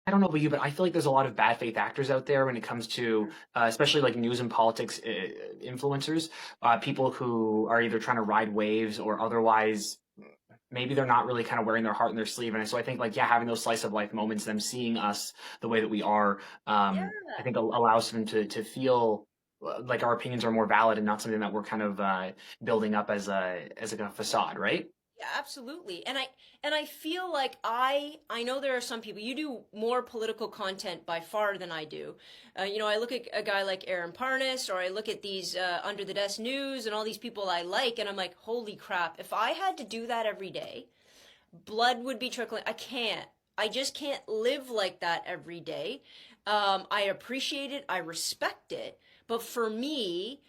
I don't know about you, but I feel like there's a lot of bad faith actors out there when it comes to, especially like news and politics influencers, people who are either trying to ride waves or otherwise maybe they're not really kind of wearing their heart in their sleeve. And so I think like, yeah, having those slice of life moments, them seeing us the way that we are, Yeah. I think allows them to feel like our opinions are more valid and not something that we're kind of building up as like a facade, right? Yeah, absolutely. And I feel like I know there are some people, you do more political content by far than I do. I look at a guy like Aaron Parnas, or I look at these Under the Desk News and all these people I like, and I'm like, holy crap, if I had to do that every day, blood would be trickling. I can't. I just can't live like that every day. I appreciate it. I respect it. But for me,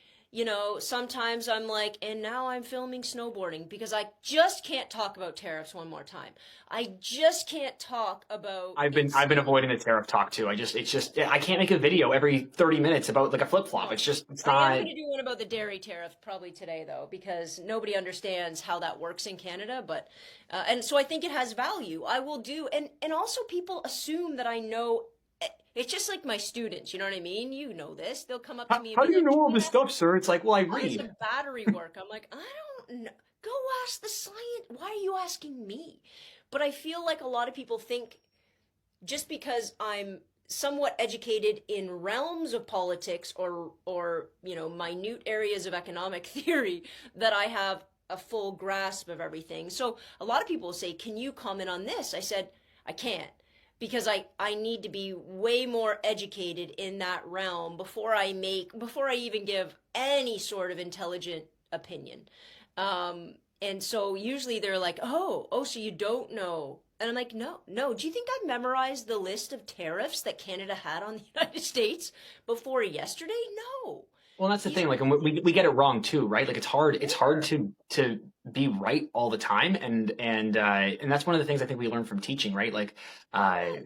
sometimes I'm like, and now I'm filming snowboarding because I just can't talk about tariffs one more time. I just can't talk about I've been avoiding the tariff talk too. It's just I can't make a video every 30 minutes about like a flip flop. no. It's I am not. going to do one about the dairy tariff probably today though, because nobody understands how that works in Canada. But and so I think it has value. I will do, and also people assume that I know. It's just like my students, you know what I mean? You know this. They'll come up to me and How be do you like, know all this "Joanna, stuff, sir? It's like, well, I how does read. a battery work?" I'm like, I don't know. Go ask the science. Why are you asking me? But I feel like a lot of people think just because I'm somewhat educated in realms of politics or minute areas of economic theory that I have a full grasp of everything. So a lot of people say, "Can you comment on this?" I said, "I can't." Because I need to be way more educated in that realm before I even give any sort of intelligent opinion. And so usually they're like, oh, so you don't know. And I'm like, no, no. Do you think I memorized the list of tariffs that Canada had on the United States before yesterday? No. Well, that's the These thing. are Like, and we get it wrong too, right? Like, it's hard rare. to be right all the time, and that's one of the things I think we learn from teaching, right? Like, uh, Yeah.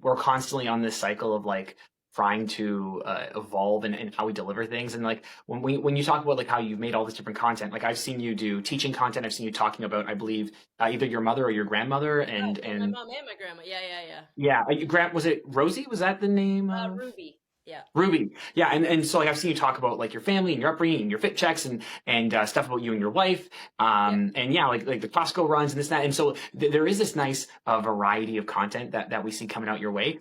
we're constantly on this cycle of like trying to evolve and how we deliver things. And like when you talk about like how you've made all this different content, like I've seen you do teaching content. I've seen you talking about, I believe, either your mother or your grandmother, Yeah, my and mom and my grandma. Yeah, yeah, yeah. yeah, was it Rosie? Was that the name of? Ruby. Yeah. Ruby, yeah, and so like I've seen you talk about like your family and your upbringing and your fit checks and stuff about you and your wife, Yeah. and yeah, like the Costco runs and this and that, and so there is this nice variety of content that we see coming out your way.